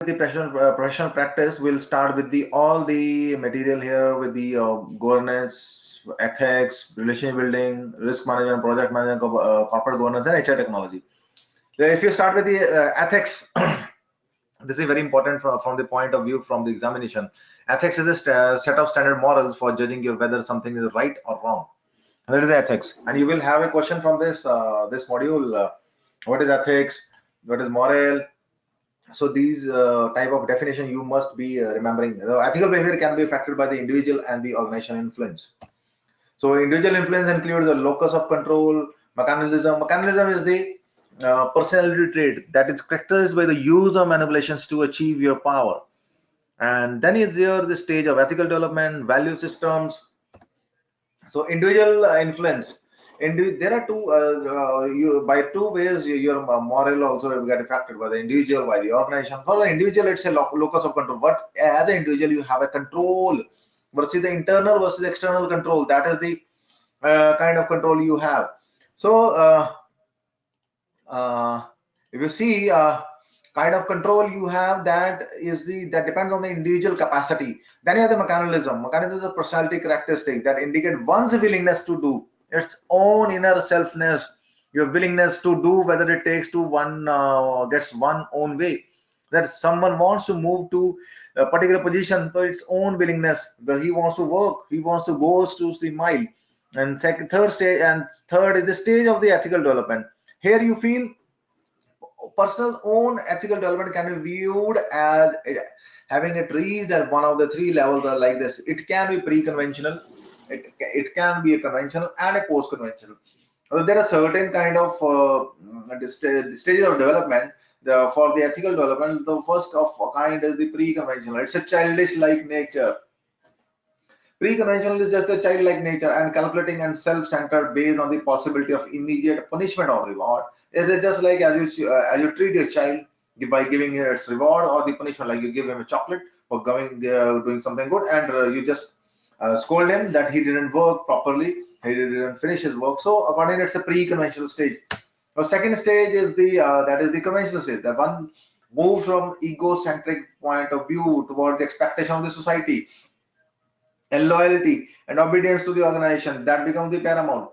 the professional practice, we'll start with the all the material here with the governance, ethics, relationship building, risk management, project management, corporate governance, and HR technology. So if you start with the ethics, this is very important from the point of view from the examination. Ethics is a set of standard morals for judging your whether something is right or wrong. That is the ethics, and you will have a question from this module. What is ethics? What is moral? So these type of definition you must be remembering. Ethical behavior can be affected by the individual and the organization influence. So individual influence includes the locus of control, mechanism. Mechanism is the personality trait that is characterized by the use of manipulations to achieve your power. And then is there the stage of ethical development, value systems. So individual influence. There are two by two ways your moral also will get affected by the individual, by the organization. For the individual, it's a locus of control. But as an individual, you have a control versus the internal versus external control. That is the kind of control you have. So if you see kind of control you have, that depends on the individual capacity. Then you have the mechanism. Mechanism is a personality characteristic that indicate one's willingness to do its own inner selfness, your willingness to do whether it takes to one gets one own way. That someone wants to move to a particular position, so its own willingness, but he wants to work, he wants to go to the mile. And third is the stage of the ethical development. Here you feel personal own ethical development can be viewed as having it reached at one of the three levels like this. It can be pre-conventional, it can be a conventional and a post-conventional. So there are certain kind of stages of development for the ethical development. The first of kind is the pre-conventional. It's a childish like nature. Pre-conventional is just a childlike nature and calculating and self-centered based on the possibility of immediate punishment or reward. It is just like as you treat your child by giving her its reward or the punishment, like you give him a chocolate for going doing something good, and you just scold him that he didn't work properly, he didn't finish his work. So accordingly, it's a pre-conventional stage. The second stage is the that is the conventional stage. That one moves from egocentric point of view toward the expectation of the society, and loyalty and obedience to the organization that becomes the paramount.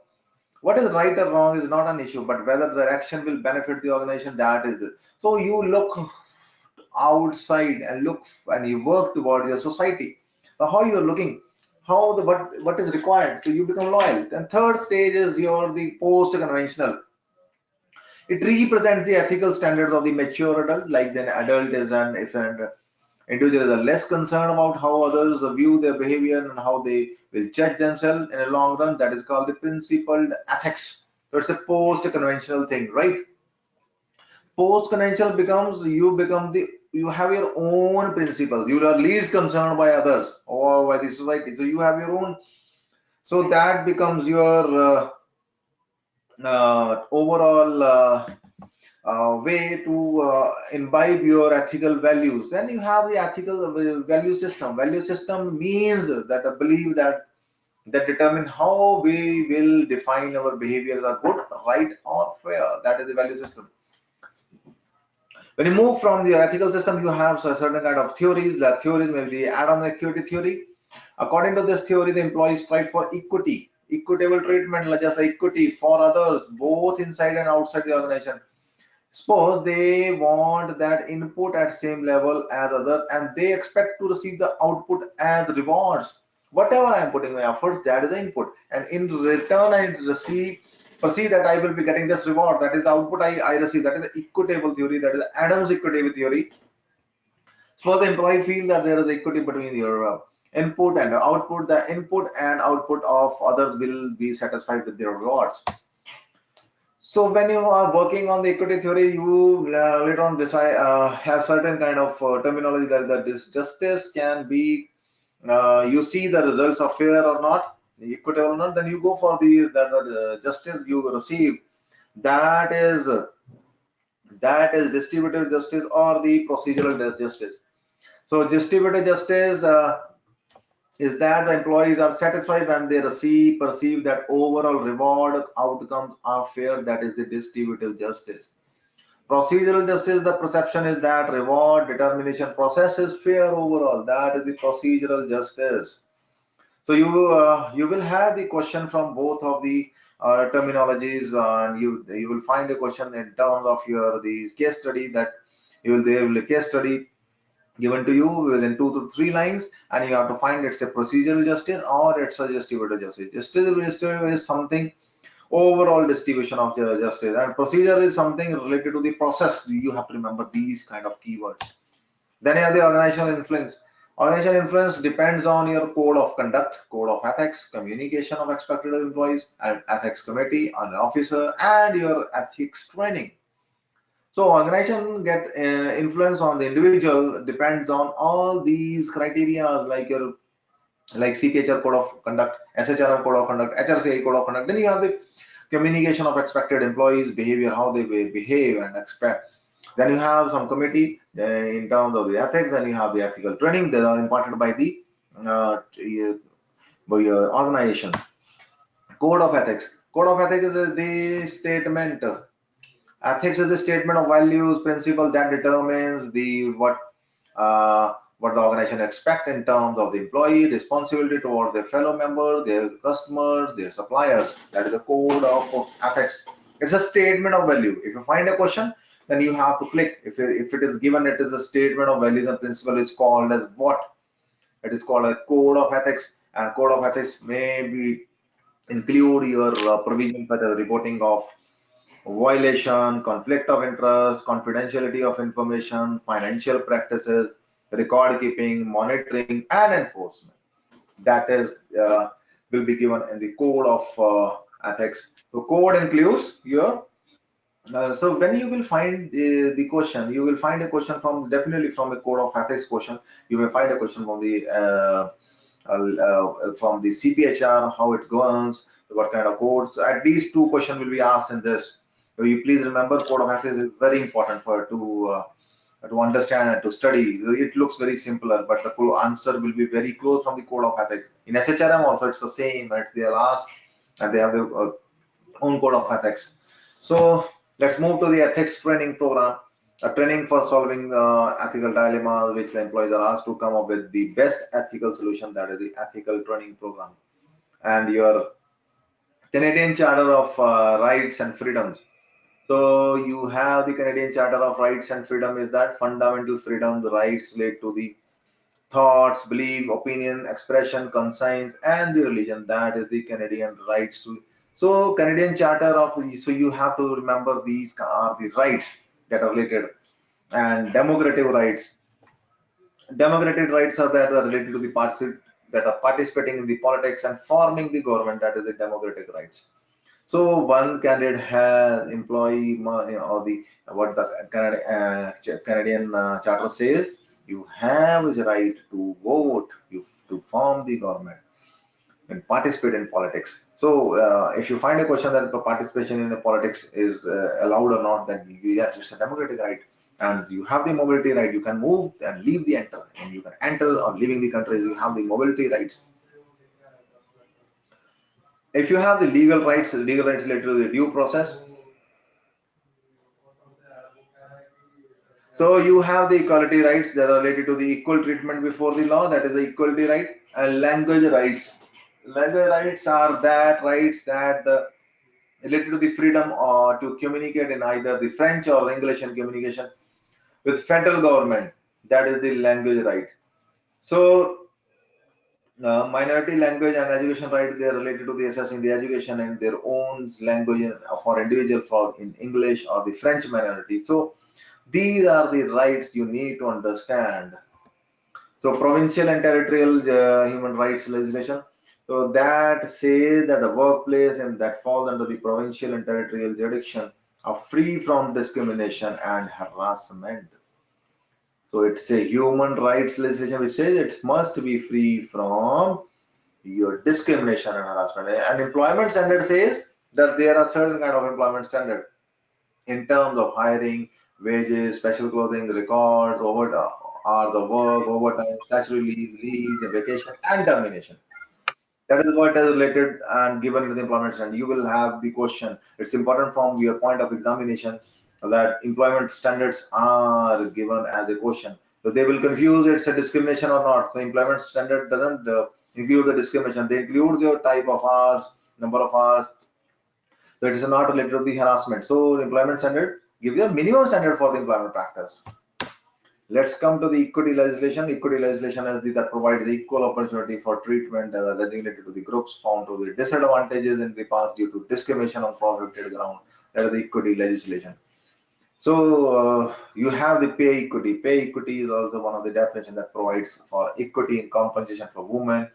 What is right or wrong is not an issue, but whether the action will benefit the organization, that is it. So you look outside and look and you work toward your society. Now how you are looking, how the what is required, so you become loyal. And third stage is your the post conventional. It represents the ethical standards of the mature adult, like the adult is an if an individuals are less concerned about how others view their behavior and how they will judge themselves in a long run. That is called the principled ethics. So it's a post-conventional thing, right? Post-conventional becomes you have your own principles. You are least concerned by others or by the society. So you have your own. So that becomes your overall way to imbibe your ethical values. Then you have the ethical value system. Value system means that a belief that determine how we will define our behaviors are good, right, or fair. That is the value system. When you move from the ethical system, you have a certain kind of theories. The theories may be the Adam Acuity Theory. According to this theory, the employees strive for equity, equitable treatment, like just like equity for others, both inside and outside the organization. Suppose they want that input at same level as others, and they expect to receive the output as rewards. Whatever I am putting my efforts, that is the input, and in return I perceive that I will be getting this reward. That is the output I receive. That is the equitable theory. That is Adam's equitable theory. Suppose the employee feel that there is equity between your input and output. The input and output of others will be satisfied with their rewards. So when you are working on the equity theory, you later on decide have certain kind of terminology that this justice can be. You see the results of fair or not, equitable or not. Then you go for the justice you receive. That is distributive justice or the procedural justice. So distributive justice is that the employees are satisfied when they perceive that overall reward outcomes are fair. That is the distributive justice. Procedural justice, the perception is that reward determination process is fair overall. That is the procedural justice. So you will have the question from both of the terminologies, and you will find a question in terms of your the case study that there will be a case study given to you within 2 to 3 lines, and you have to find it's a procedural justice or it's a distributive justice. Distributive is something overall distribution of the justice, and procedure is something related to the process. You have to remember these kind of keywords. Then you have the organizational influence. Organizational influence depends on your code of conduct, code of ethics, communication of expected employees, and ethics committee, an officer, and your ethics training. So organization get influence on the individual depends on all these criteria, like your cphr code of conduct, shrm code of conduct, hrci code of conduct. Then you have the communication of expected employees behavior, how they behave and expect. Then you have some committee in terms of the ethics, and you have the ethical training that are imparted by the by your organization. Code of ethics. Code of ethics is the statement. Ethics is a statement of values, principle that determines the what the organization expect in terms of the employee responsibility towards their fellow members, their customers, their suppliers. That is the code of ethics. It's a statement of value. If you find a question, then you have to click. If it is given, it is a statement of values and principle. Is called as what? It is called a code of ethics, and code of ethics may be include your provision such as reporting of violation, conflict of interest, confidentiality of information, financial practices, record keeping, monitoring, and enforcement. That is will be given in the code of ethics. So code includes your so when you will find the question, you will find a question from definitely from a code of ethics question. You may find a question from the cphr, how it goes, what kind of codes. At least 2 questions will be asked in this. So you please remember, code of ethics is very important for to understand and to study. It looks very simpler, but the answer will be very close from the code of ethics. In shrm also it's the same. It's their last, and they have their own code of ethics. So let's move to the ethics training program, a training for solving ethical dilemmas, which the employees are asked to come up with the best ethical solution. That is the ethical training program. And your Canadian Charter of Rights and Freedoms. So you have the Canadian Charter of Rights and Freedom is that fundamental freedom, the rights relate to the thoughts, belief, opinion, expression, conscience, and the religion. That is the Canadian rights to. So Canadian Charter of, so you have to remember these are the rights that are related, and democratic rights. Democratic rights are that are related to the parts that are participating in the politics and forming the government. That is the democratic rights. So one candidate has employee, or the what the Canadian charter says, you have the right to vote, you to form the government and participate in politics. So if you find a question that participation in the politics is allowed or not, then yes, it's a democratic right, and you have the mobility right. You can move and leave the enter, and you can enter or leaving the country. You have the mobility rights. If you have the legal rights related to the due process. So you have the equality rights that are related to the equal treatment before the law. That is the equality right. And language rights. Language rights are that rights that related to the freedom or to communicate in either the French or English and communication with federal government. That is the language right. So minority language and education right, they are related to the assessing the education and their own language for individual for in English or the French minority. So these are the rights you need to understand. So provincial and territorial human rights legislation. So that says that the workplace and that falls under the provincial and territorial jurisdiction are free from discrimination and harassment. So it's a human rights legislation which says it must be free from your discrimination and harassment. And employment standard says that there are certain kind of employment standard in terms of hiring, wages, special clothing, records, over hours of work, overtime, statutory leave, vacation, and termination. That is what is related and given in the employment standard. You will have the question. It's important from your point of examination. that employment standards are given as a question. So they will confuse it's a discrimination or not. So employment standard doesn't include the discrimination. They include your type of hours, number of hours. So it is not related to the harassment. So employment standard give you a minimum standard for the employment practice. Let's come to the equity legislation. Equity legislation is that provides equal opportunity for treatment designated to the groups found to be disadvantages in the past due to discrimination on prohibited ground. That is the equity legislation. So you have the pay equity. Pay equity is also one of the definitions that provides for equity in compensation for women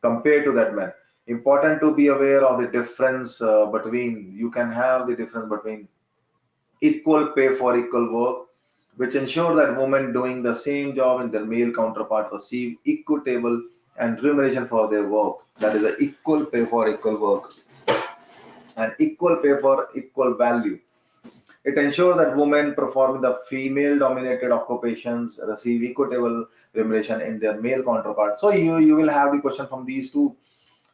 compared to that men. Important to be aware of the difference between, you can have the difference between equal pay for equal work, which ensure that women doing the same job and their male counterpart receive equitable and remuneration for their work. That is the equal pay for equal work and equal pay for equal value. It ensures that women performing the female-dominated occupations receive equitable remuneration in their male counterpart. So you will have the question from these two.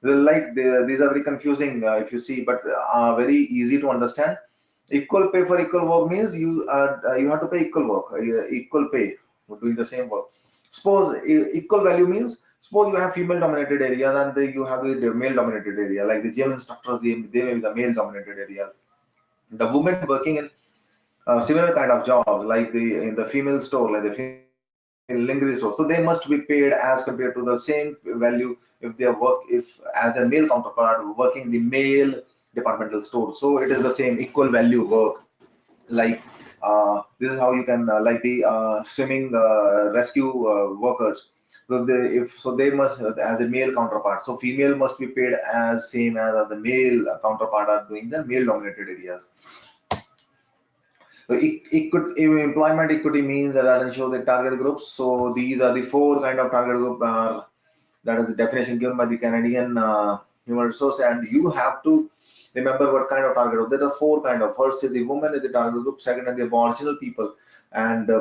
These are very confusing if you see, but very easy to understand. Equal pay for equal work means you have to pay equal work, equal pay for doing the same work. Suppose equal value means, suppose you have female-dominated areas and you have the male-dominated area, like the gym instructors, they may be the male-dominated area. The women working in similar kind of jobs, like in the female store, like the female lingerie store, so they must be paid as compared to the same value if they work, if as a male counterpart working the male departmental store. So it is the same equal value work. Like this is how you can like the swimming rescue workers. So they must as a male counterpart. So female must be paid as same as the male counterpart are doing the male dominated areas. So employment equity means that ensure the target groups. So these are the four kind of target group. That is the definition given by the Canadian Human Resource, and you have to remember what kind of target group. There are four kind of. First is the woman is the target group. Second is the Aboriginal people, and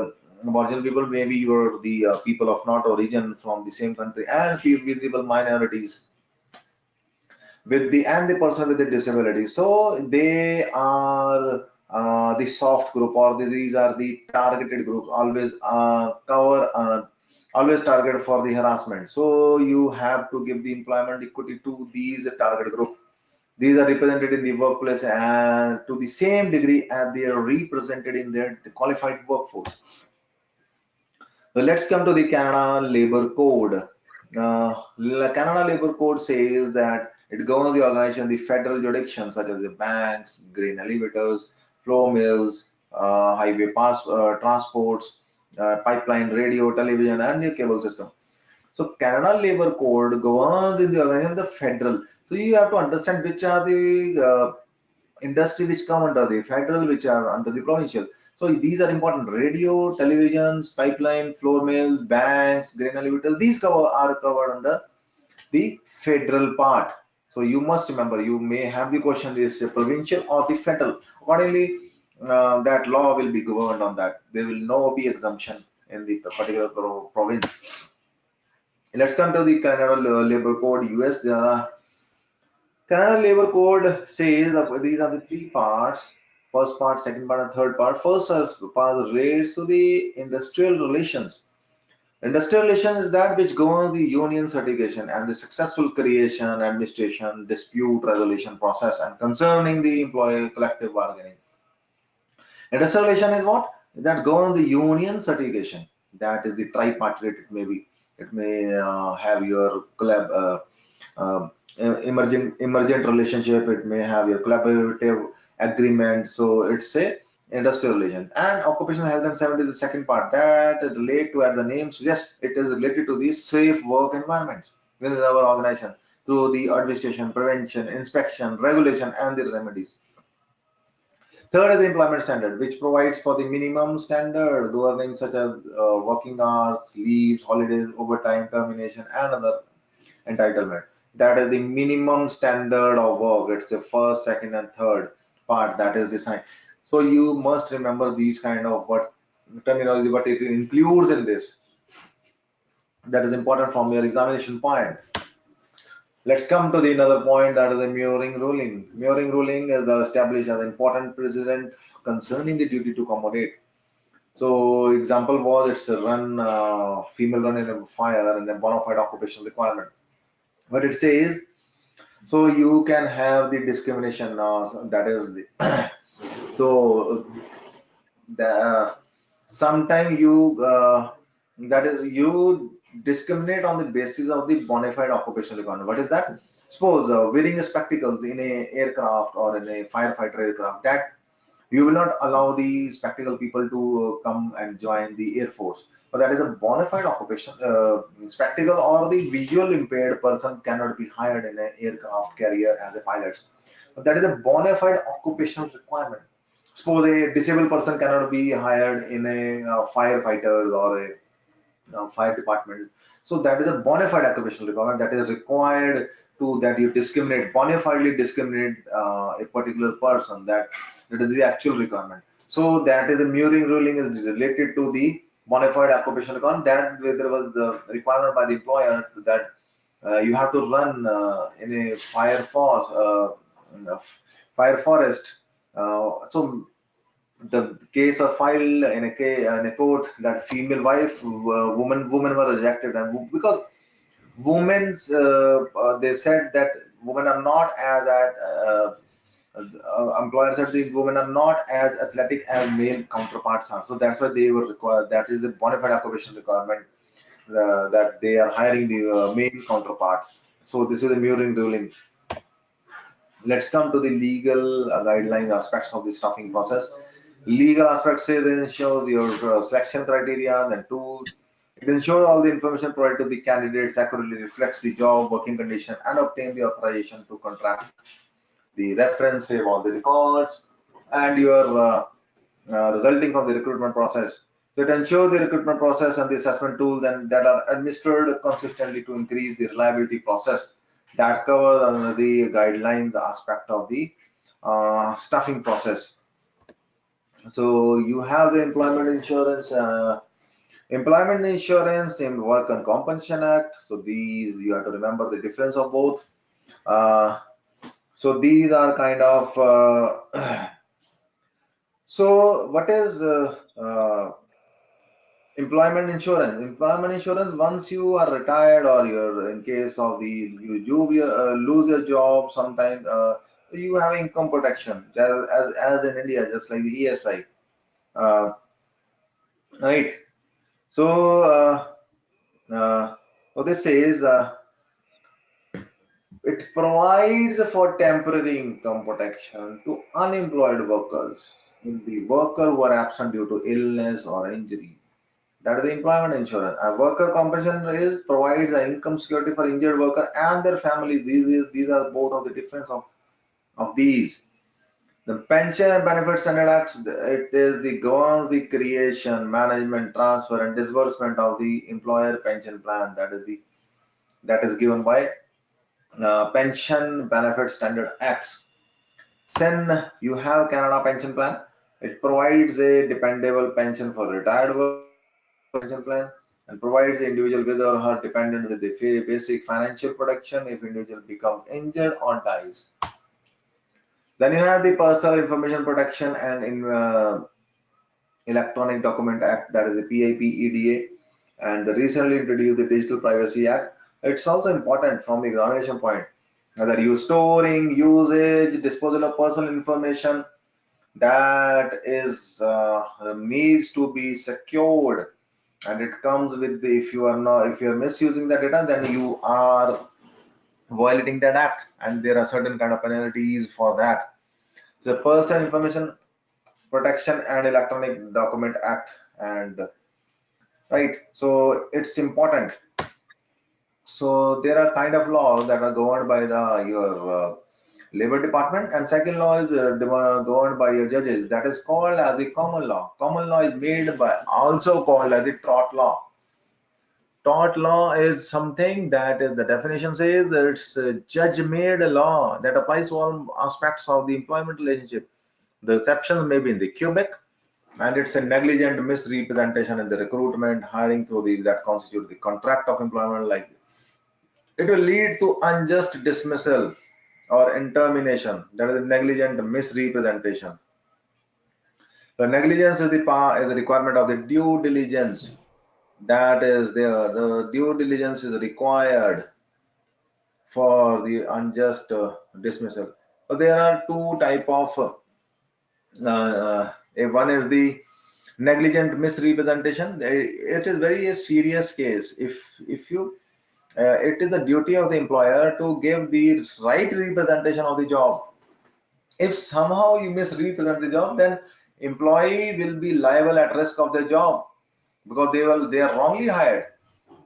Aboriginal people maybe you're the people of not origin from the same country, and visible minorities with the person with the disability. So they are the soft group, or these are the targeted groups, always always targeted for the harassment. So you have to give the employment equity to these target group. These are represented in the workplace and to the same degree as they are represented in their qualified workforce. So let's come to the Canada Labor Code. Canada Labor Code says that it governs the organization, the federal jurisdictions such as the banks, grain elevators, flour mills, highway transports, pipeline, radio, television, and the cable system. So Canada Labor Code governs in the organization the federal. So you have to understand which are the industry which come under the federal, which are under the provincial. So these are important: radio, televisions, pipeline, flour mills, banks, grain elevators. These are covered under the federal part. So you must remember, you may have the question is provincial or the federal. Accordingly, that law will be governed on that. There will no be exemption in the particular province. Let's come to the Canada Labor Code US. The Canada Labor Code says that these are the three parts: first part, second part, and third part. First part relates to the industrial relations. Industrial relations is that which governs the union certification and the successful creation, administration, dispute resolution process, and concerning the employee collective bargaining. Industrial relation is what? That governs the union certification. That is the tripartite. It may be. It may have your emergent relationship. It may have your collaborative agreement. So it's a industrial relation. And occupational health and safety is the second part that relate to, as the name suggests, it is related to the safe work environments within our organization through the administration, prevention, inspection, regulation, and the remedies. Third is the employment standard, which provides for the minimum standard governing such as working hours, leaves, holidays, overtime, termination, and other entitlement. That is the minimum standard of work. It's the first, second, and third part that is designed. So you must remember these kind of what terminology, what it includes in this. That is important from your examination point. Let's come to the another point, that is a mirroring ruling. Mirroring ruling is established as an important precedent concerning the duty to accommodate. So example was, it's a run, female run in a fire and a bona fide occupational requirement. What it says, so you can have the discrimination, that is the so the sometime you that is you discriminate on the basis of the bona fide occupational requirement. What is that? Suppose wearing a spectacles in a aircraft or in a firefighter aircraft, that you will not allow the spectacle people to come and join the air force. But that is a bona fide occupation. Spectacle or the visual impaired person cannot be hired in an aircraft carrier as a pilot. But that is a bona fide occupational requirement. Suppose a disabled person cannot be hired in a firefighter or a fire department. So that is a bona fide occupational requirement that is required to that you discriminate, bona fidely discriminate a particular person. That is the actual requirement. So that is the mirroring ruling is related to the bona fide occupational requirement, that where there was the requirement by the employer that you have to run in a in a fire forest. So the case of file in a court that female wife, women were rejected, and because women's they said that women are not as at employer said the women are not as athletic as male counterparts are, so that's why they were required. That is a bona fide occupation requirement, that they are hiring the male counterpart. So this is a mirroring ruling. Let's come to the legal guidelines aspects of the staffing process. Legal aspects say then shows your selection criteria, then tools. It ensures all the information provided to the candidates accurately reflects the job, working condition, and obtain the authorization to contract. The reference, save all the records, and your resulting from the recruitment process. So it ensures the recruitment process and the assessment tools and that are administered consistently to increase the reliability process that covers under the guidelines aspect of the staffing process. So you have the employment insurance. Employment insurance in Work and Compensation Act. So these you have to remember the difference of both. So these are kind of so what is employment insurance? Employment insurance, once you are retired or you're in case of the lose your job sometime, you have income protection as in India, just like the ESI, uh, right? So what this says, it provides for temporary income protection to unemployed workers in the worker who are absent due to illness or injury. That is the employment insurance. A worker compensation is provides an income security for injured worker and their families. These are both of the difference of these. The Pension and Benefit Standard Act, it is the governs the creation, management, transfer, and disbursement of the employer pension plan. That is given by Pension Benefit Standard Acts. Then you have Canada Pension Plan. It provides a dependable pension for retired pension plan and provides the individual with or her dependent with the basic financial protection if individual becomes injured or dies. Then you have the Personal Information Protection and in Electronic Document Act, that is the PIPEDA, and the recently introduced the Digital Privacy Act. It's also important from the examination point that you storing, usage, disposal of personal information that is needs to be secured, and it comes with the if you are misusing the data, then you are violating that act, and there are certain kind of penalties for that. So Personal Information Protection and Electronic Document Act, and right, so it's important. So there are kind of laws that are governed by the your labor department, and second law is governed by your judges, that is called as the common law. Common law is made by, also called as the tort law. Tort law is something that is, the definition says that it's a judge made law that applies to all aspects of the employment relationship. The exceptions may be in the cubic, and it's a negligent misrepresentation in the recruitment, hiring through the that constitute the contract of employment, like it will lead to unjust dismissal or termination. That is negligent misrepresentation. The negligence is the requirement of the due diligence. That is the due diligence is required for the unjust dismissal. So there are two type of one is the negligent misrepresentation. It is very a serious case. If you it is the duty of the employer to give the right representation of the job. If somehow you misrepresent the job, then employee will be liable at risk of their job, because they are wrongly hired.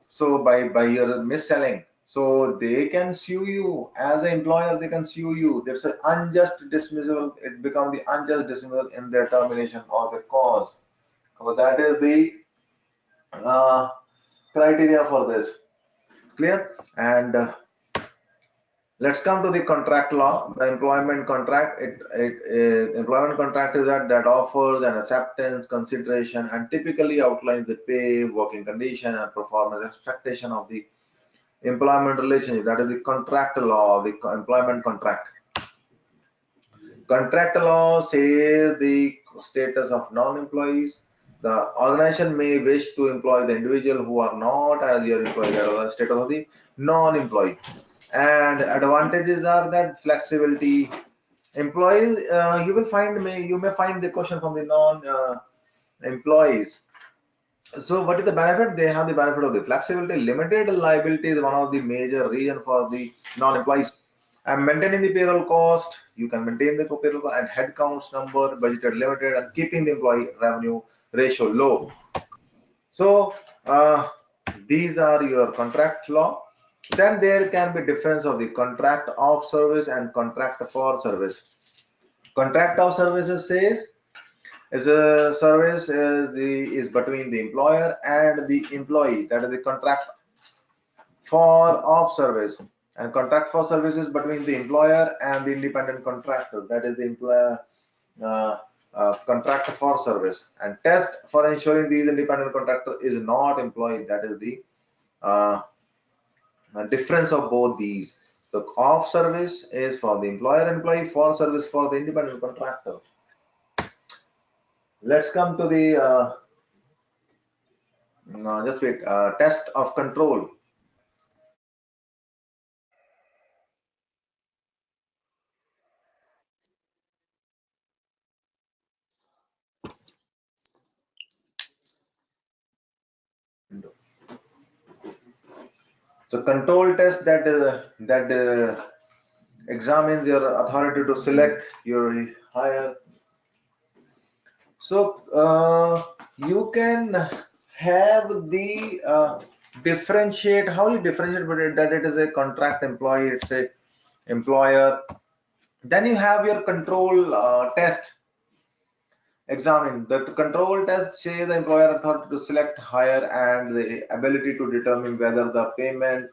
So by your mis-selling, so they can sue you as an employer. They can sue you. There's an unjust dismissal. It becomes the unjust dismissal in their termination or the cause. So that is the uh, criteria for this. Clear? And let's come to the contract law. The employment contract. Employment contract is that offers an acceptance, consideration, and typically outlines the pay, working condition, and performance expectation of the employment relationship. That is the contract law, the employment contract. Contract law says the status of non-employees. The organization may wish to employ the individual who are not earlier employed. That is the status of the non-employee. And advantages are that flexibility. Employees, you may find the question from the non-employees. So what is the benefit? They have the benefit of the flexibility. Limited liability is one of the major reason for the non-employees. And maintaining the payroll cost, you can maintain the payroll cost and headcounts number, budgeted limited, and keeping the employee revenue ratio low. So these are your contract law. Then there can be difference of the contract of service and contract for service. Contract of services says is a service is between the employer and the employee. That is the contract for of service. And contract for service is between the employer and the independent contractor. That is the employer contract for service. And test for ensuring the independent contractor is not employee. That is the difference of both these. So off service is for the employer employee, for service for the independent contractor. Let's come to the just wait, test of control. So control test that examines your authority to select your hire. So you can have the differentiate. How you differentiate between that it is a contract employee, it's a employer. Then you have your control test. Examine the control test say the employer authority to select, hire, and the ability to determine whether the payment,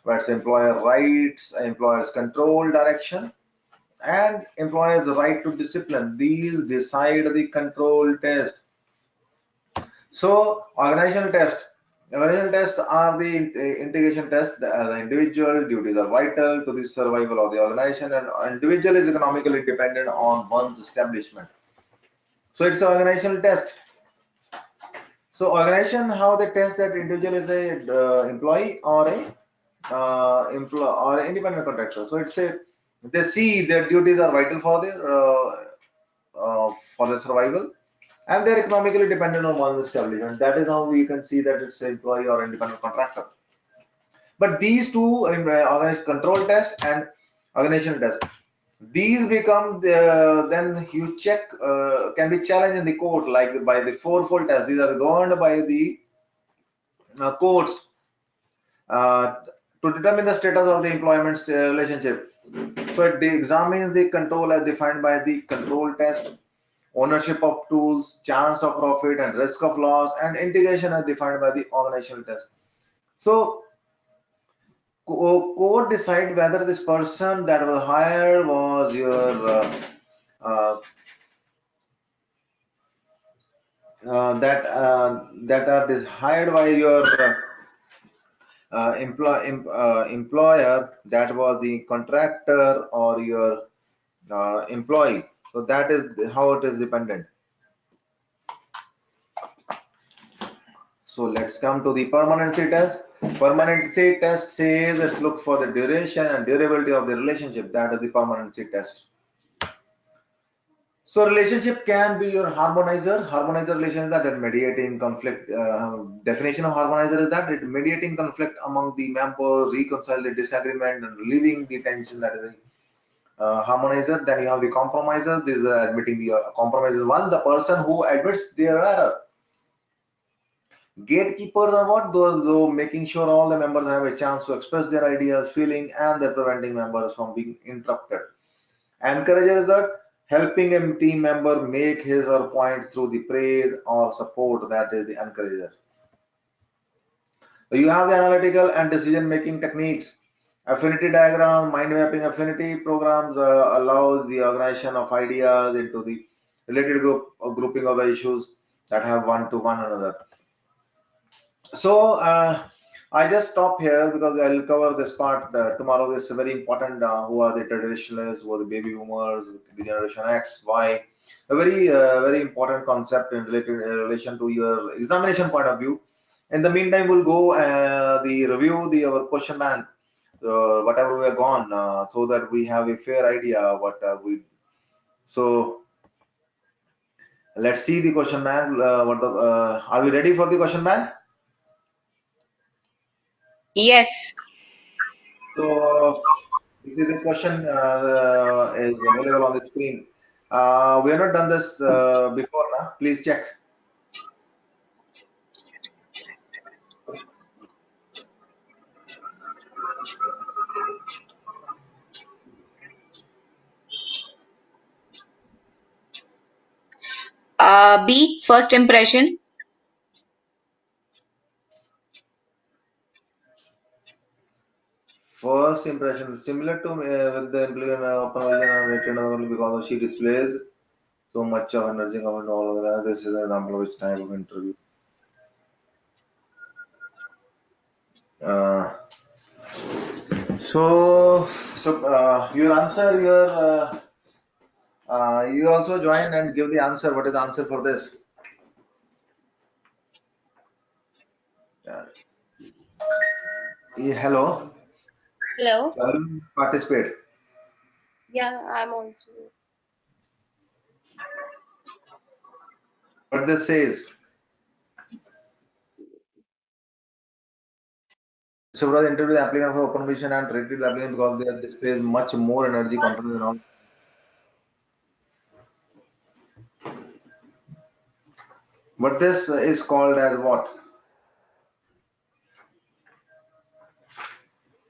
what's employer rights, employer's control direction, and employer's right to discipline. These decide the control test. So organizational test. Organizational tests are the integration test. The individual duties are vital to the survival of the organization, and individual is economically dependent on one's establishment. So it's an organizational test. So organization, how they test that individual is a employee or a or independent contractor. So it's a they see their duties are vital for their survival, and they're economically dependent on one establishment. That is how we can see that it's an employee or independent contractor. But these two, organized control test and organizational test, these become then you check can be challenged in the court, like by the fourfold test. These are governed by the courts to determine the status of the employment relationship. So it examines the control as defined by the control test, ownership of tools, chance of profit and risk of loss, and integration as defined by the organizational test. So court decide whether this person that was hired was your uh, that are hired by your employer, that was the contractor or your employee. So that is how it is dependent. So let's come to the permanency test. Permanency test says let's look for the duration and durability of the relationship. That is the permanency test. So relationship can be your harmonizer. Harmonizer relation is that mediating conflict. Definition of harmonizer is that it mediating conflict among the members, reconcile the disagreement and relieving the tension. That is the harmonizer. Then you have the compromiser. This is admitting the compromiser. One, the person who admits their error. Gatekeepers are what? Those making sure all the members have a chance to express their ideas, feeling, and they're preventing members from being interrupted. Encourager is that helping a team member make his or point through the praise or support. That is the encourager. So you have the analytical and decision-making techniques. Affinity diagram, mind mapping affinity programs allows the organization of ideas into the related group or grouping of the issues that have one to one another. So I just stop here because I'll cover this part tomorrow. This is very important. Who are the traditionalists? Who are the baby boomers? The generation X, Y? A very important concept in relation to your examination point of view. In the meantime, we'll go the review the our question bank, whatever we are gone, so that we have a fair idea what we. So let's see the question bank. Are we ready for the question bank? Yes. So you see this question is available on the screen. We have not done this before, na? Please check. B, first impression. First impression similar to with the implicit open vision and rated only because she displays so much of energy comment all over that. This is an example of which type of interview. Uh, so your answer, you also join and give the answer. What is the answer for this? Uh, hello. Hello. Participate. Yeah, I'm also. What this says. So for the interview, the applicant for open vision and rated the applicant because they display much more energy content than all. But this is called as what?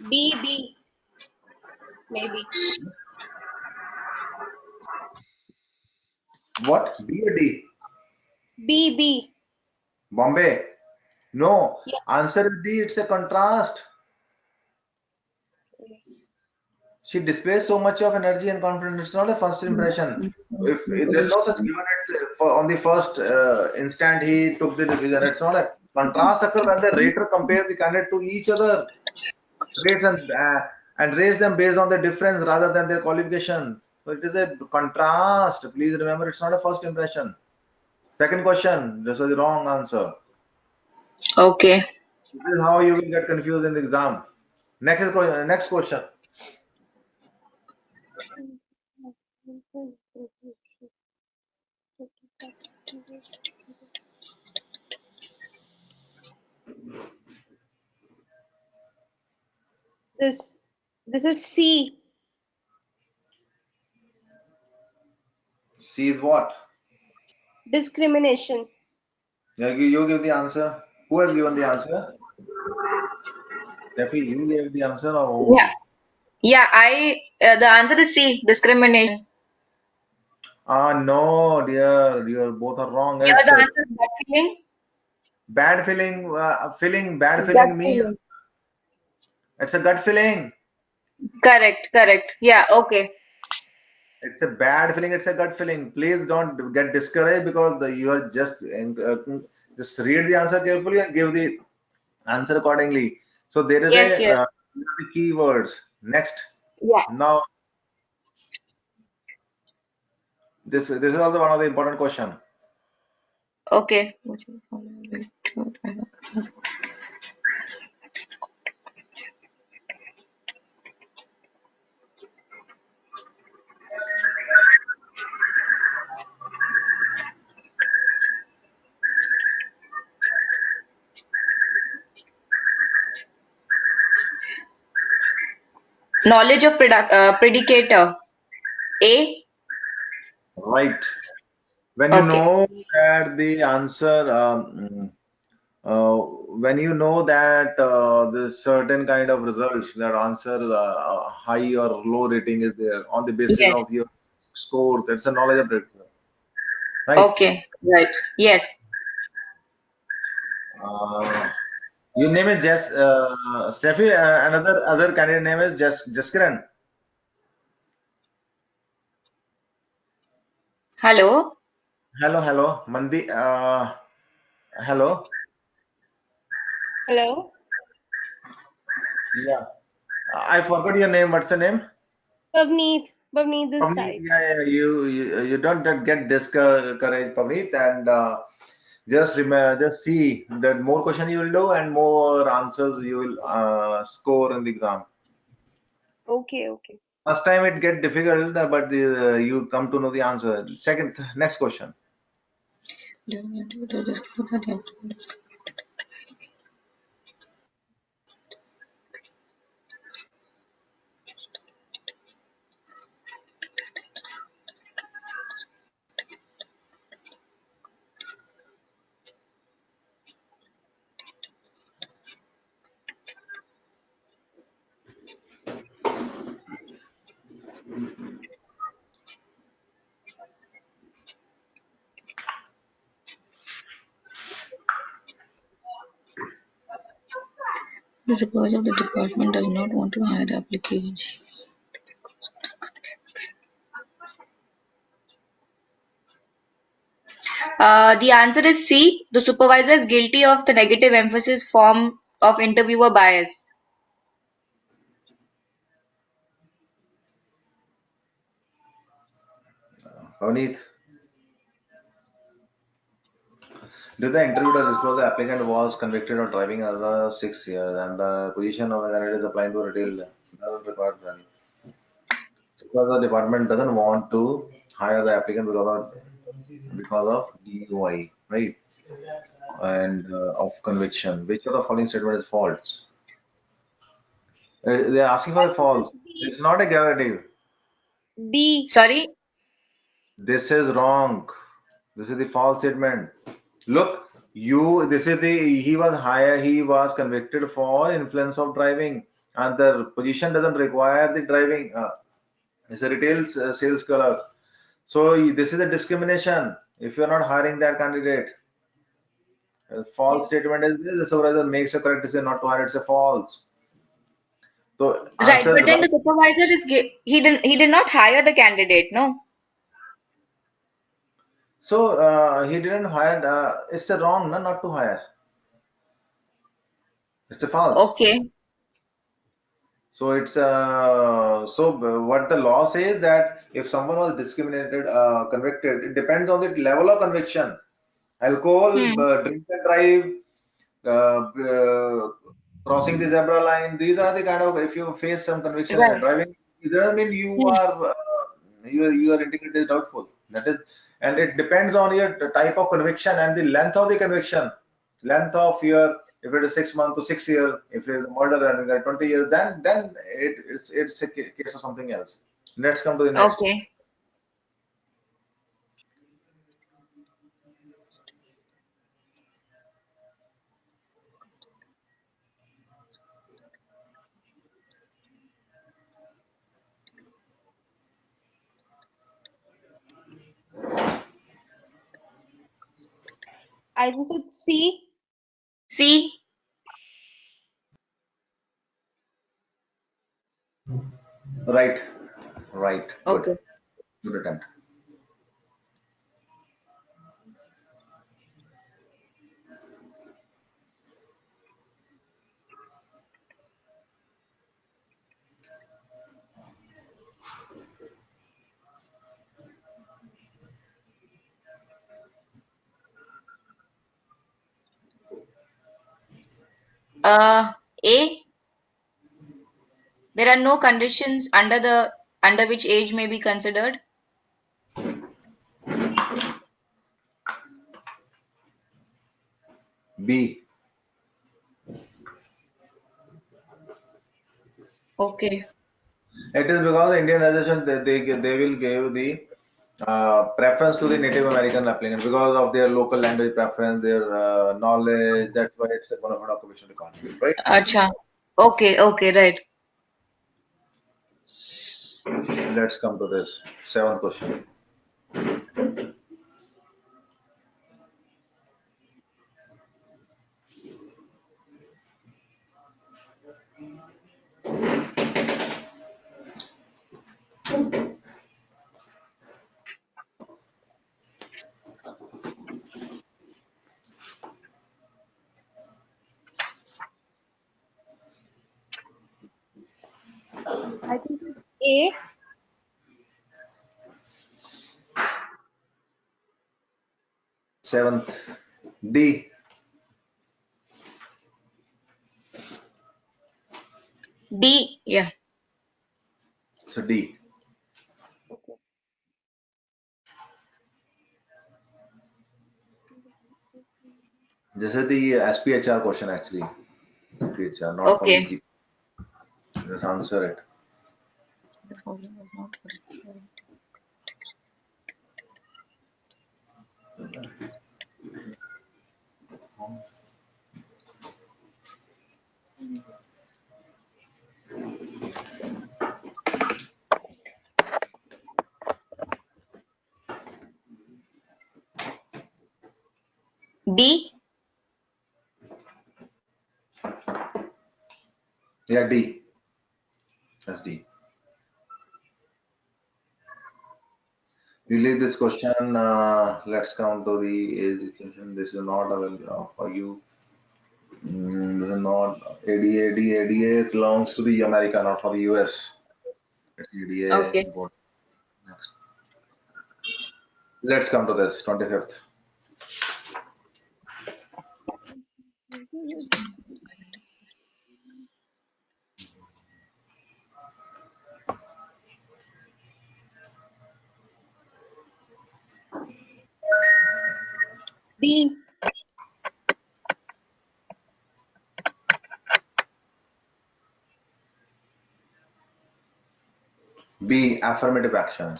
B, maybe. What? B or D? B. Bombay? No. Yeah. Answer is D. It's a contrast. She displays so much of energy and confidence. It's not a first impression. If there's no such given, it's on the first instant he took the decision. It's not a contrast occurs when the rater compares the candidate to each other, rates and rates them based on the difference rather than their qualification. So it is a contrast. Please remember, it's not a first impression. Second question. This is the wrong answer. Okay. This is how you will get confused in the exam. Next question. Next question. This is C. C is what? Discrimination. You give the answer. Who has given the answer? Steffi, you gave the answer or who? Yeah. Yeah, the answer is C, discrimination. No, dear, you both are wrong. Yeah, It's the answer is gut feeling. bad feeling. Bad Gut feeling means feeling. it's a gut feeling. Correct. Yeah, okay. It's a bad feeling. It's a gut feeling. Please don't get discouraged because you are just read the answer carefully and give the answer accordingly. So there is Yes, a yes. the keywords. Next. Yeah. Now this is also one of the important question. Okay. Knowledge of predicator. A. Right. When you Okay. know that the answer, uh, when you know that the certain kind of results, that answer high or low rating is there on the basis Yes. of your score, that's a knowledge of predictor, right? Okay. Right. Yes. Uh, your name is Jess, Steffi. Another other candidate name is Jaskiran. Hello. Hello, hello, Mandi. Hello. Hello. Yeah, I forgot your name. What's your name? Pavneet. Pavneet this Pavneet, side. you don't get discouraged, Pavneet, and just remember, just see that more question you will do and more answers you will score in the exam. Okay, okay. First time it get difficult, but you come to know the answer. Second, next question. The supervisor of the department does not want to hire the applicant. The answer is C. The supervisor is guilty of the negative emphasis form of interviewer bias. Pavneet, did the interviewer disclose the applicant was convicted of driving another 6 years and the position of the candidate is applying to retail doesn't require driving? Because the department doesn't want to hire the applicant because of DUI, right? And of conviction. Which of the following statement is false? They're asking for I the think false. it's B. It's not a guarantee. B. Sorry? This is wrong. This is the false statement. Look, this is he was hired, he was convicted for influence of driving, and the position doesn't require the driving. It's a retail sales clerk. So this is a discrimination. If you're not hiring that candidate, a false Yes. statement is this. The supervisor makes a correct decision not to hire. It's a false. So Right, answer but is then the right. supervisor is he did not hire the candidate, no? So he didn't hire. It's a wrong, no, not to hire. It's a false. Okay. So what the law says that if someone was discriminated, convicted, it depends on the level of conviction. Alcohol, Hmm. drink and drive, crossing the zebra line. These are the kind of, if you face some conviction in Right. driving, it doesn't mean Hmm. your integrity is doubtful. That is, and it depends on your type of conviction and the length of the conviction. Length of your, if it is 6 months to 6 years, if it is murder and you got 20 years, then it's a case of something else. Let's come to the next. Okay. I think it's C. C. Right, right, good, Okay. good attempt. A. There are no conditions under which age may be considered. B. Okay. It is because the Indian legislation they will give the preference to the Native American applicant because of their local language preference, their knowledge. That's why it's one of an occupation requirement, right? Acha. Okay, okay, right. Let's come to this seventh question. I think it's A. Seventh, D. D. Yeah. So D. Okay. This is the SPHR question actually. SPHR, not from the Okay. G. Just answer it. The following was not correct. D. Yeah, D. That's D. You leave this question. Let's come to the age question. This is not available for you. This is not ADA. ADA belongs to the America, not for the US. It's ADA. Okay. Go next. Let's come to this 25th. D. B. Affirmative action.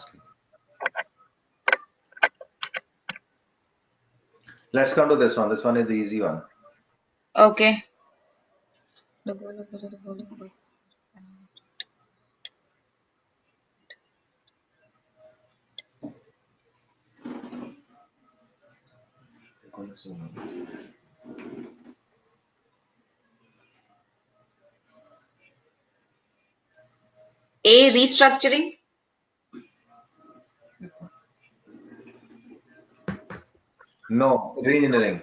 Let's come to this one. This one is the easy one. Okay. The goal of the following. A. Restructuring. No, reengineering.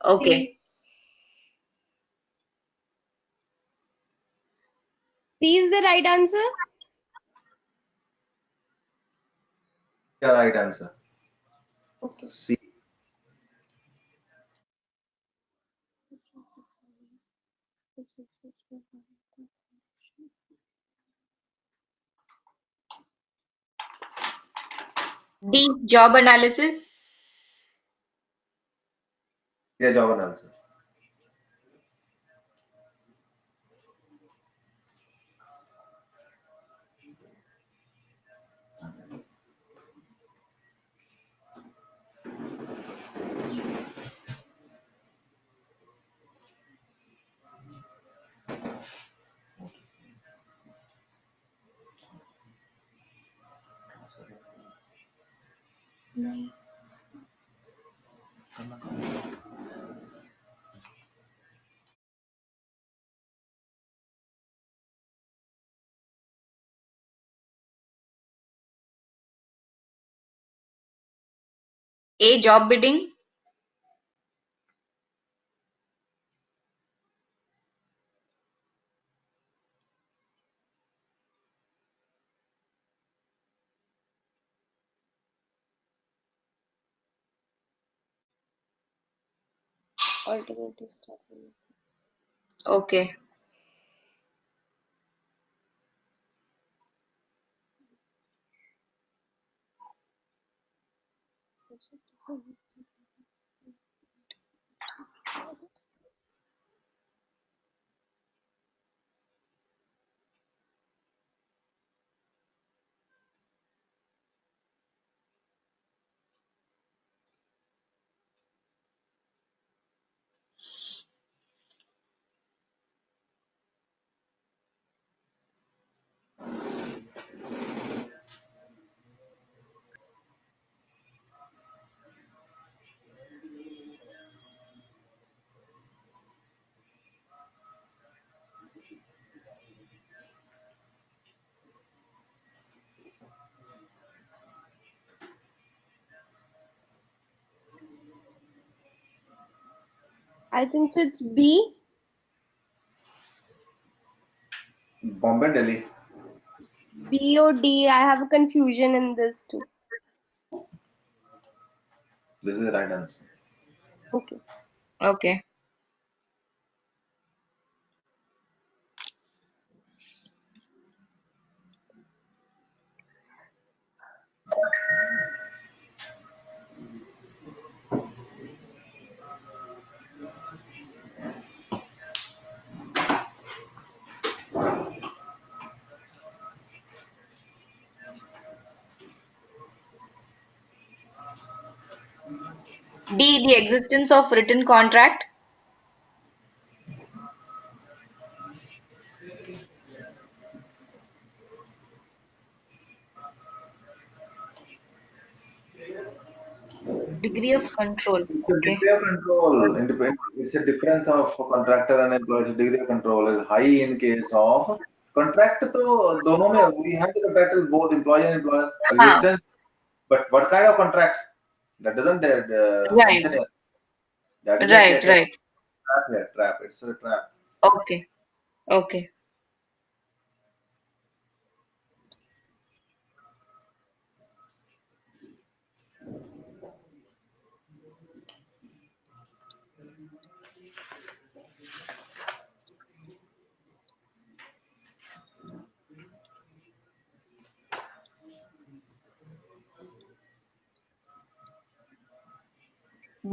Okay. C. C is the right answer. The right answer. Okay. C. D. Job analysis. Yeah, job and answer. A. Job bidding. Alternative staffing. Okay. I think so. It's B. Bombay, Delhi. B or D. I have a confusion in this too. This is the right answer. Okay. Okay. D. The existence of written contract. Degree of control. It's a Okay. degree of control. It's a difference of contractor and employer. Degree of control is high in case of contract. तो दोनों में we have the contract with both employer and employer हाँ. existence. But what kind of contract? That doesn't Right. mention here. That is a Right. Right. trap here. Trap. It's a trap. Okay. Okay.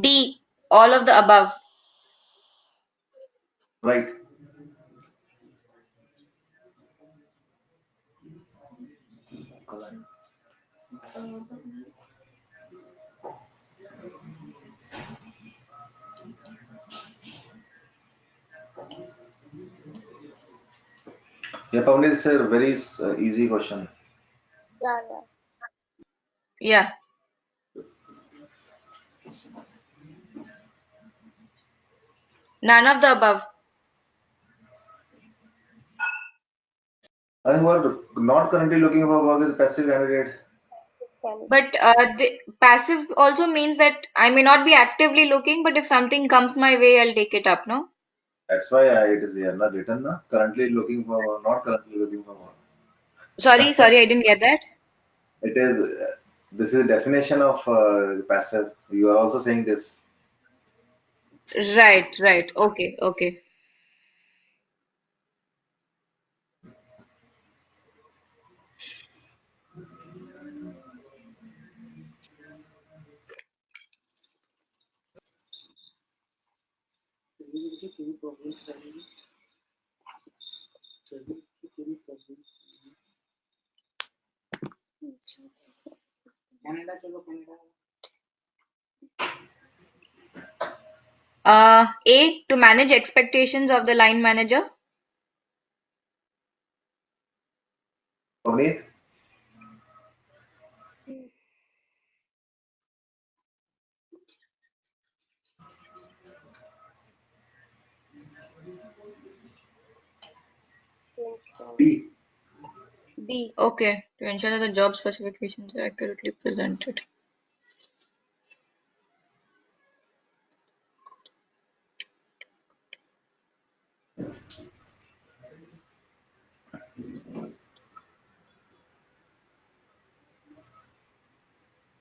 D. All of the above. Right. Yeah, Pavni, it's a very easy question. Yeah, yeah. Yeah. None of the above. And who are not currently looking for work is a passive candidate. Candidate. But the passive also means that I may not be actively looking, but if something comes my way, I'll take it up, no? That's why it is here, not written. Na? Currently looking for work, not currently looking for work. Sorry, I didn't get that. It is. This is a definition of passive. You are also saying this. Right, right. Okay, okay. A, to manage expectations of the line manager. Pavneet, B. B. Okay, to ensure that the job specifications are accurately presented.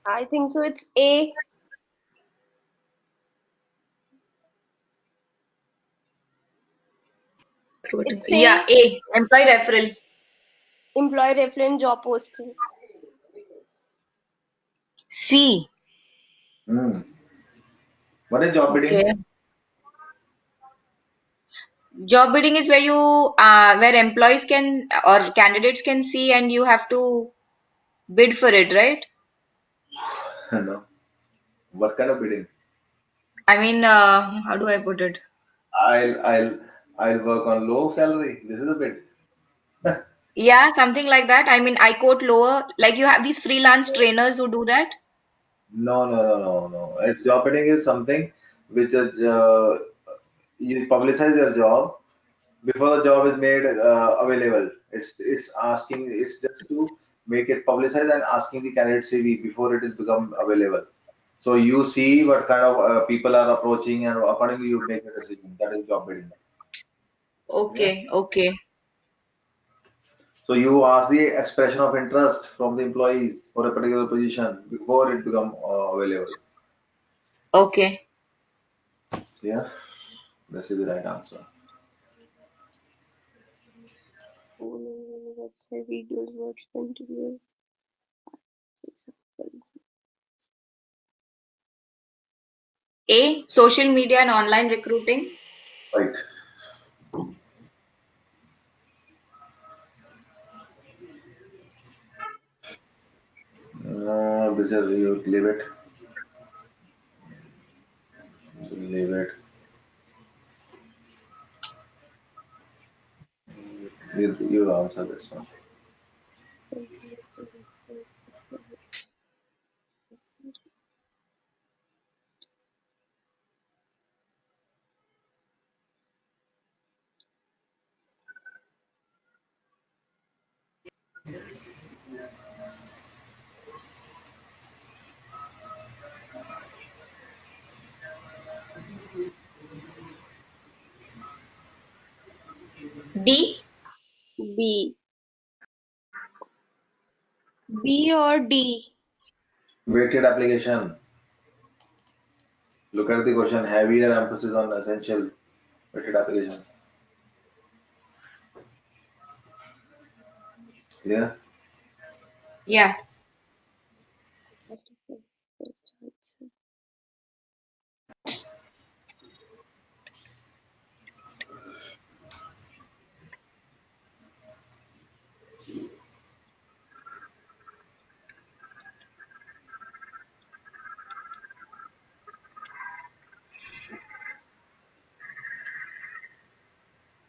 I think so. It's A. recruiting. It Yeah, says A. Employee referral. employee reference job posting. C. Hmm. What is job bidding? Okay. Job bidding is where where employees can or candidates can see and you have to bid for it, right? No. What kind of bidding? I mean, how do I put it? I'll I'll I'll work on low salary. This is a bid. Yeah, something like that. I mean, I quote lower. Like you have these freelance trainers who do that. No, no, no, no, no. It's job bidding is something which is you publicize your job before the job is made available. It's asking. It's just to make it publicized and asking the candidate CV before it is become available. So you see what kind of people are approaching, and accordingly you make a decision. That is job bidding. Yeah. Okay, okay, So you ask the expression of interest from the employees for a particular position before it become available. okay. Yeah, this is the right answer. Website videos, virtual interviews. A. Social media and online recruiting. Right. No, this is you leave it. Leave it. You answer this one. D. B. B or D? Weighted application. Look at the question. Heavier emphasis on essential. Weighted application. Yeah. Yeah.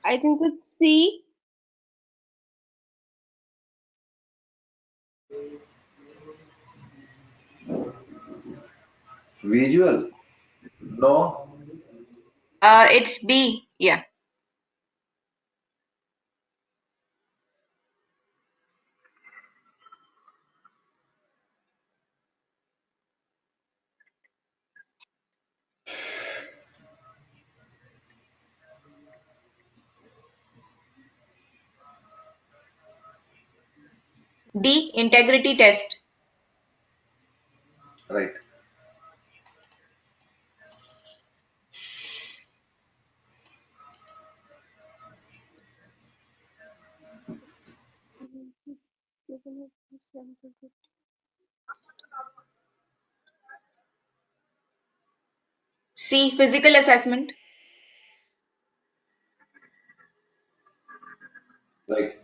I think so. It's C. Visual. No. It's B. Yeah. D. Integrity test. Right. C. Physical assessment. Right.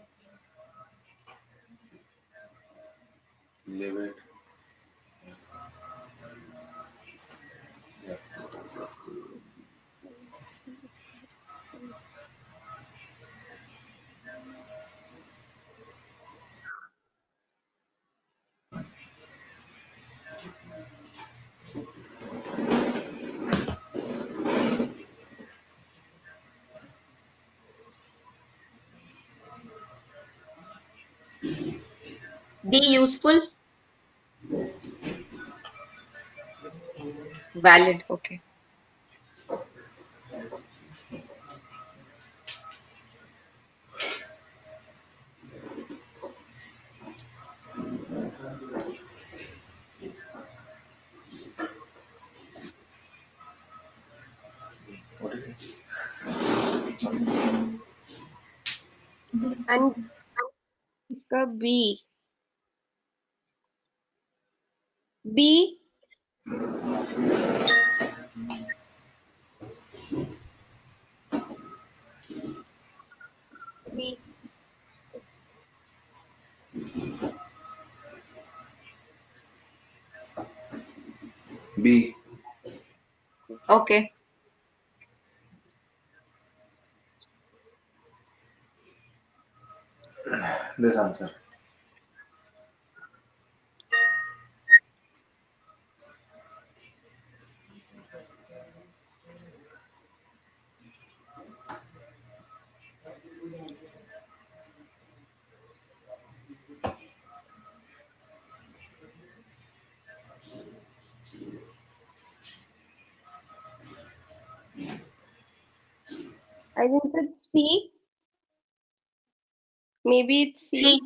Leave it. Yeah. D. Useful. Valid. Okay. What is it? And इसका B. B. B. B. Okay. This answer. I think it's C. Maybe it's C. C.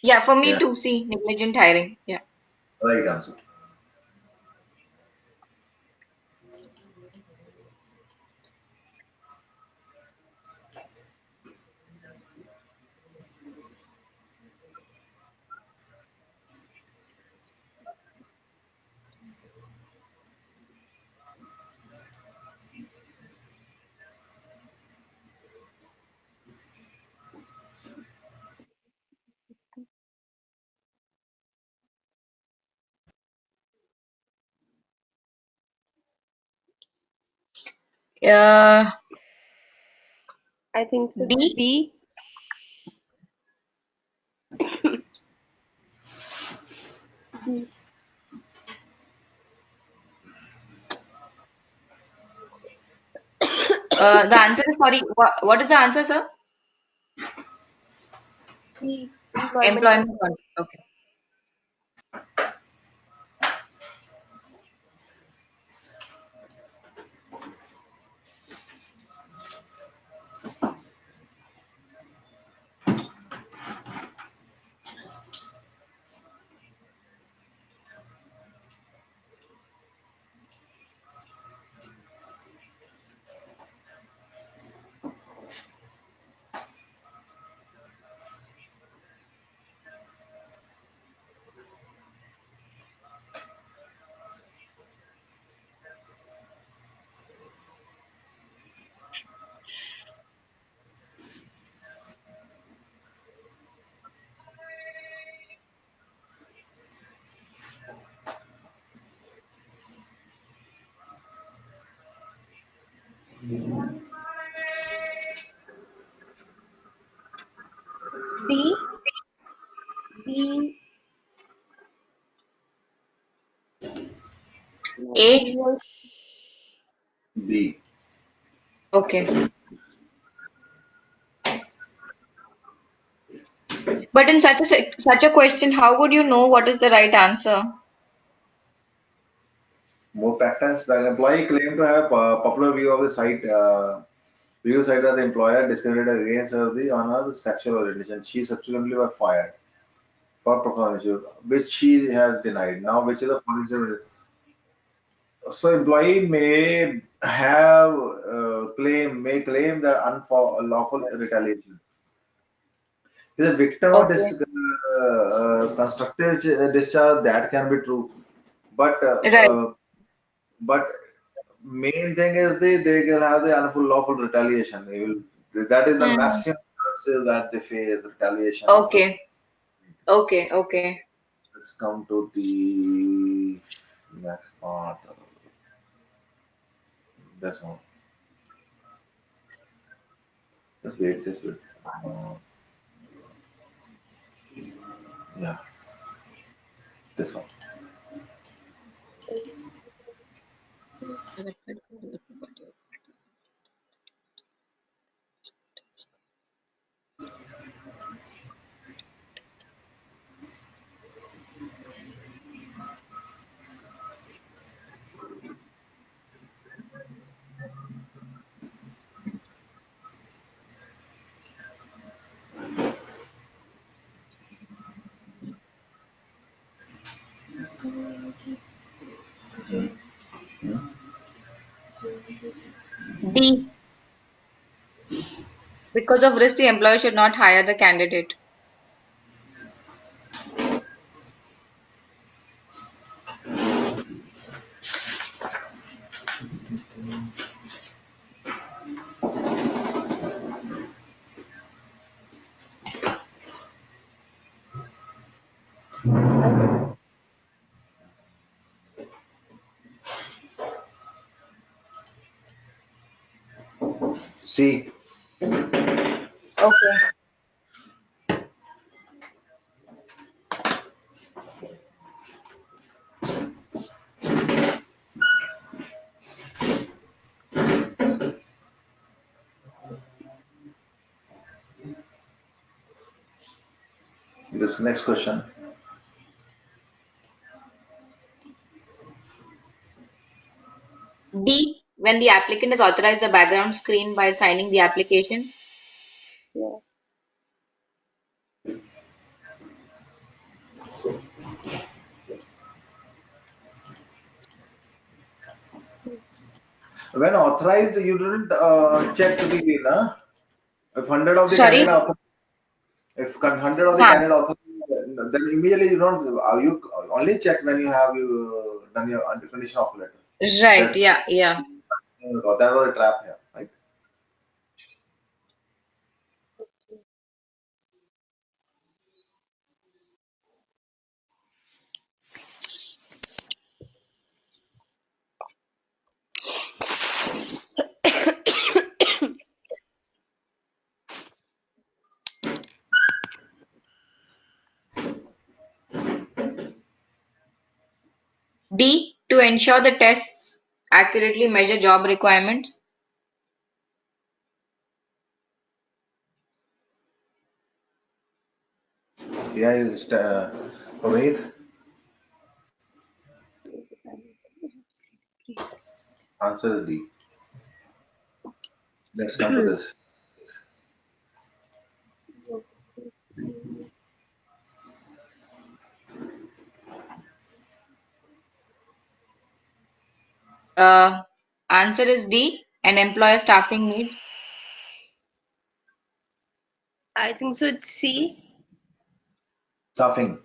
Yeah, for me Yeah, too. C. Negligent hiring. Yeah. right answer. Uh, I think so it's D. B. B. The answer is sorry. What is the answer, sir? B. Employment Employment contract. contract. Okay. It's D. B. No, A. B was B. Okay. But in such a question, how would you know what is the right answer? More practice. The employee claimed to have popular view of the site. View site that the employer discriminated against her on her sexual orientation. She subsequently was fired for performance issue, which she has denied. Now, which is the policy? So, employee may claim that unlawful retaliation. Is a victim of Okay. constructive discharge, that can be true, but Right. but main thing is they can have the unlawful retaliation. That is the Hmm. maximum chances that they face retaliation of the. Okay. Okay. Okay. Let's come to the next part. This one. Just wait. Just wait. Uh, yeah, this one. D. Because of risk, the employer should not hire the candidate. C. Okay. This next question. D. When the applicant has authorized the background screen by signing the application. Yeah. When authorized, you didn't check the winner. If 100 of the Sorry? candidate author, if 100 of the Huh. candidate author, then immediately you don't. You only check when you have done your unconditional offer letter. Right. That Yeah. Yeah. that was a trap here, right? D. To ensure the tests accurately measure job requirements. Yeah, wait. Answer is D. Let's come to this. Uh, Answer is D. An employer staffing need. I think so. It's C. Staffing.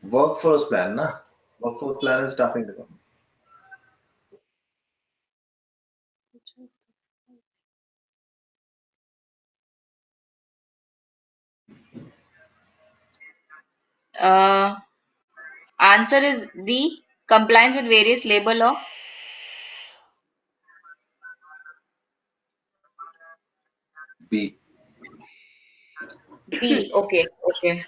Workforce plan, na? Workforce plan is staffing department. Uh, Answer is D. Compliance with various labor law. B. B. Okay. Okay.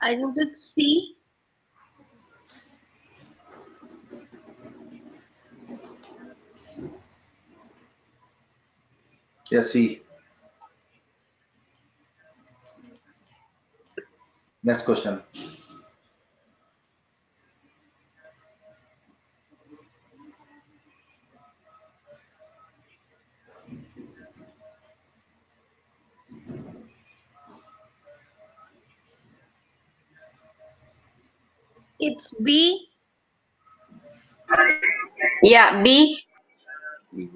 I think so. It's C. Yeah, C. Next question. It's B. Yeah. B. B.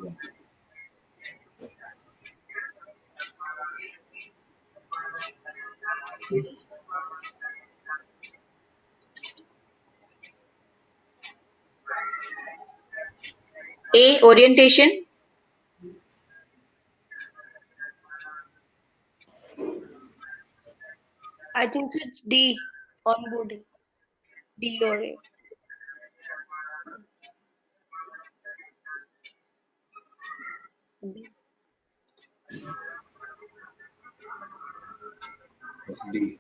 A. Orientation. I think so. It's D. Onboarding. D or A. B. Yes, D.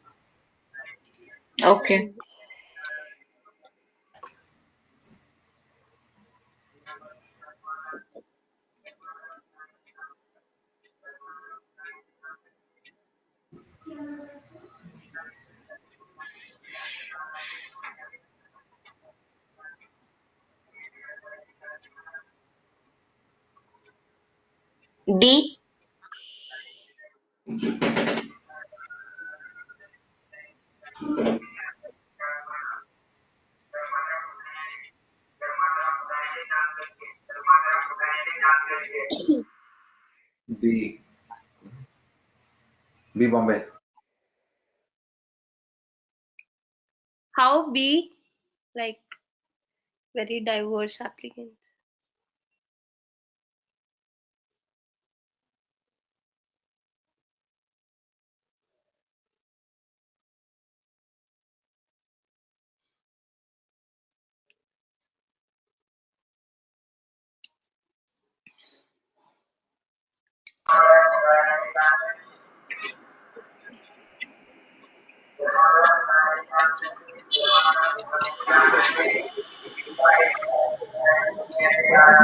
Okay. D. B. B Bombay. How B? Like very diverse applicants.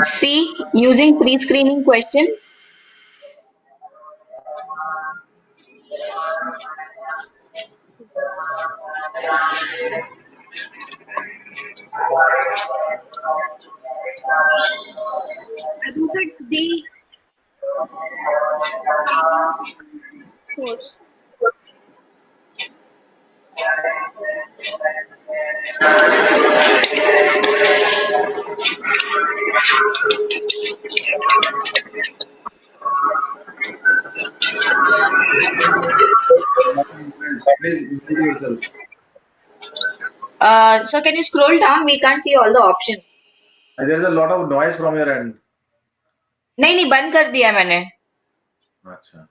C. Using pre-screening questions. I think so it's D. Finding source. Please mute yourself. So can you scroll down? We can't see all the options. There is a lot of noise from your end. नहीं नहीं बंद कर दिया मैंने. अच्छा.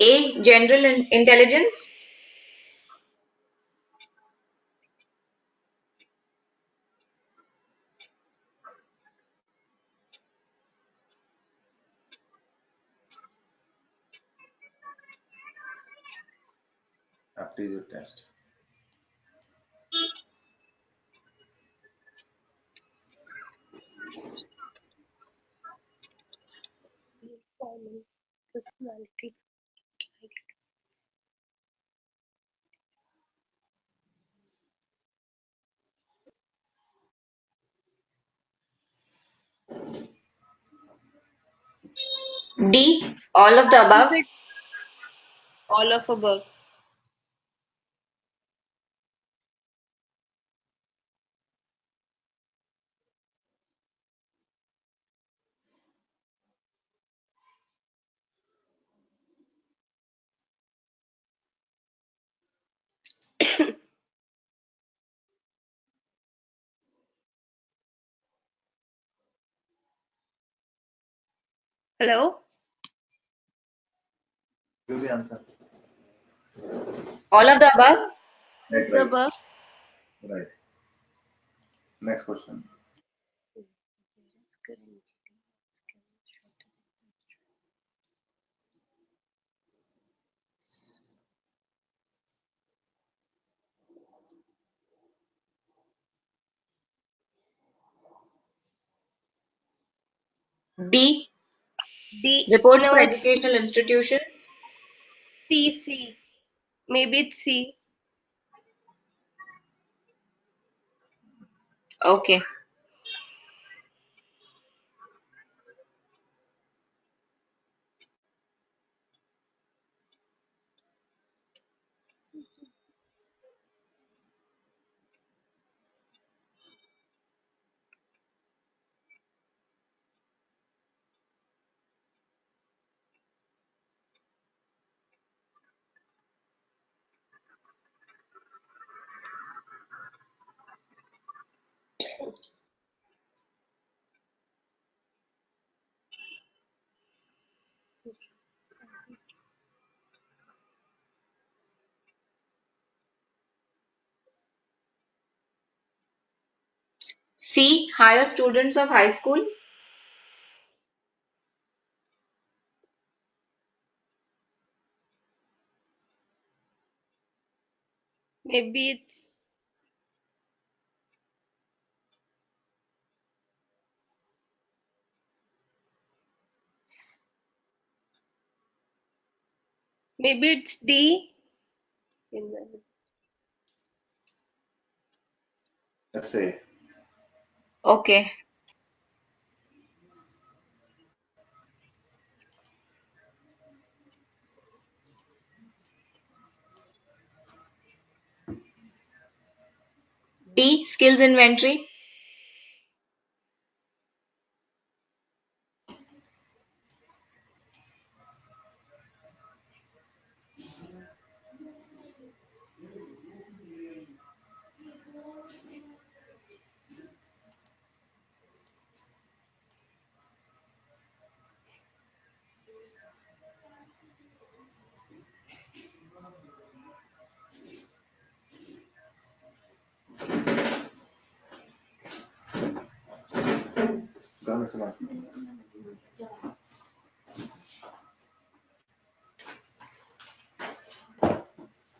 A. General intelligence. Aptitude test. Common personality. D. All of the Is above. it all of above? Hello? Give the answer. All of the above. Right, The right, above? right. Next question. D. D. Reports for No, it's educational institutions. C. C. Maybe it's C. Okay. C. Hire students of high school. Maybe it's D. Let's say Okay. D, skills inventory.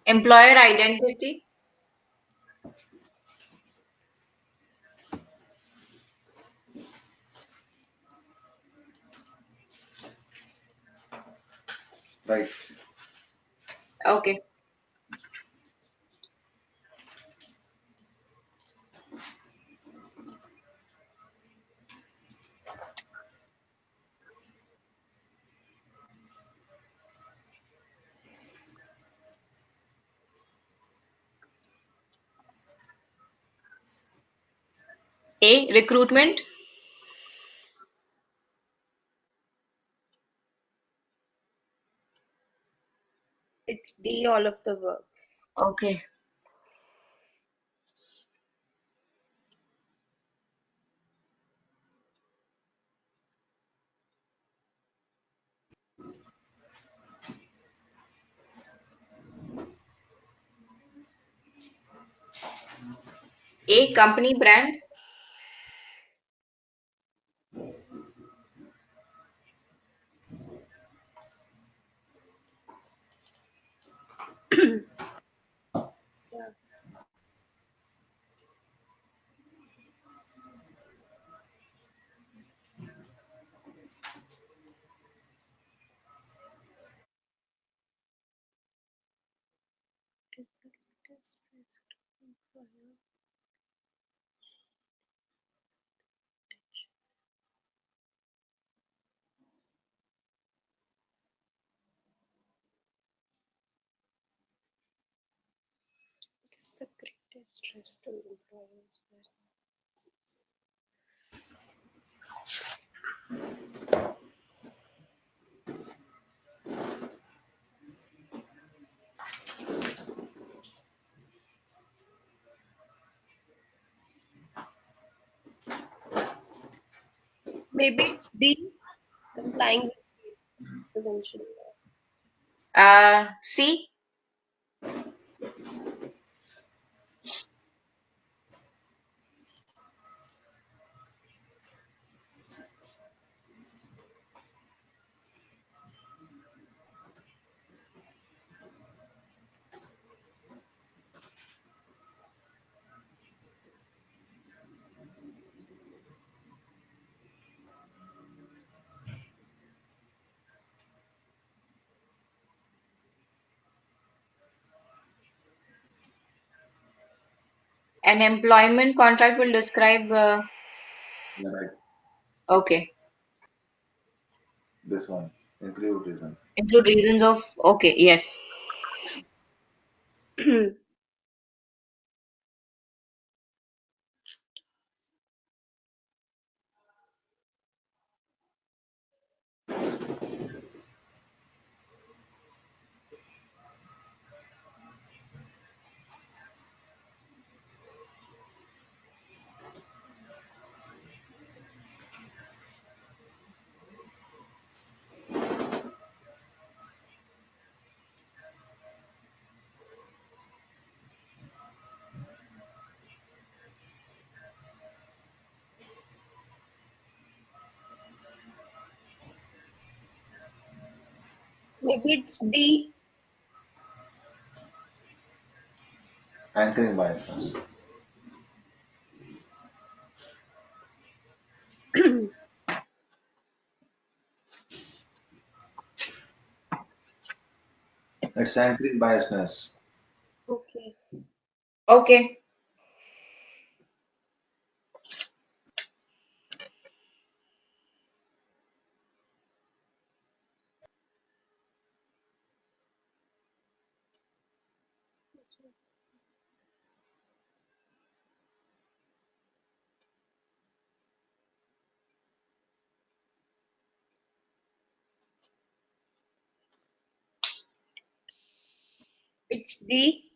Employer identity. right. Okay. A, recruitment. It's D, all of the above. Okay. A, company brand. Yeah. The greatest stress to employers that maybe it's D, complying with prevention law. C, an employment contract will describe. Yeah, right. Okay. This one, include reason. Include reasons of. Okay. Yes. Maybe it's D, Anchoring biasness. It's anchoring biasness. Okay. Okay. It's D.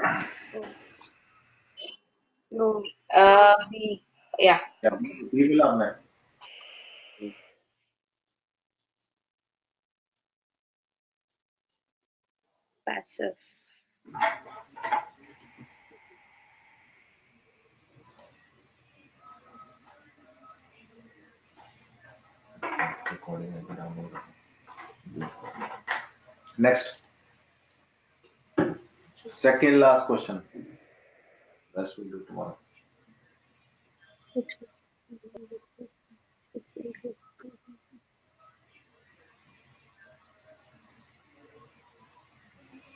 Oh, no. B. Yeah. Yeah, Okay. we will learn that. Passive. Recording will be downloaded. Next, second last question. Rest we'll do tomorrow.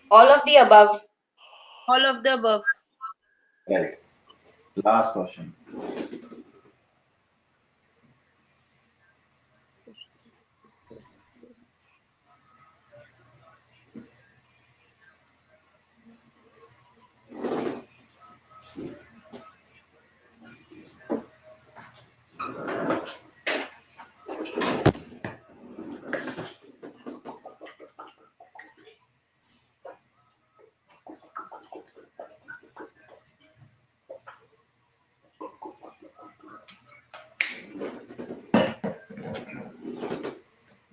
All of the above. All of the above. Right. Last question.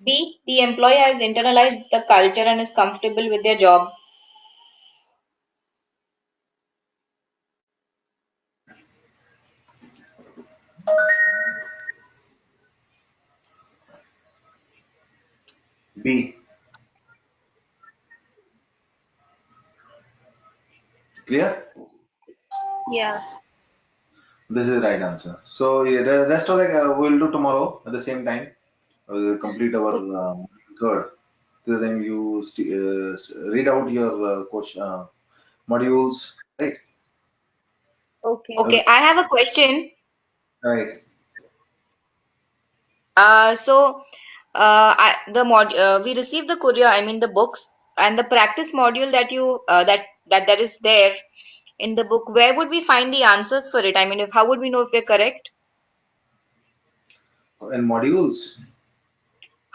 B. The employee has internalized the culture and is comfortable with their job. B. Clear? Yeah. This is the right answer. So yeah, the rest of the we'll do tomorrow at the same time. We'll complete our third. Till then you read out your modules. Right. Okay. Okay, I have a question. Right. So, we received the courier, I mean the books and the practice module that that is there in the book. Where would we find the answers for it? I mean, how would we know if we're correct? And modules.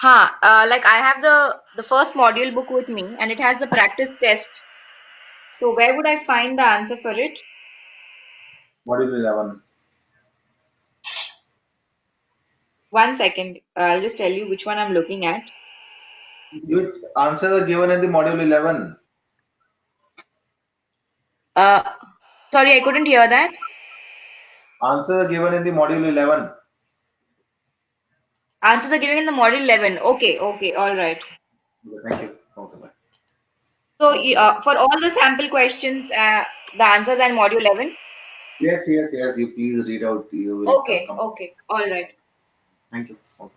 Like I have the first module book with me, and it has the practice test. So where would I find the answer for it? Module 11. 1 second. I'll just tell you which one I'm looking at. Your answers are given in the module 11. Uh, Sorry, I couldn't hear that. Answers are given in the module 11. Answers are given in the module 11. Okay, okay, all right. Okay, thank you. Okay, bye. So, Okay. for all the sample questions, the answers are in module 11. Yes, yes, yes. You please read out. You will Okay, come. okay, all right. Thank you. Okay.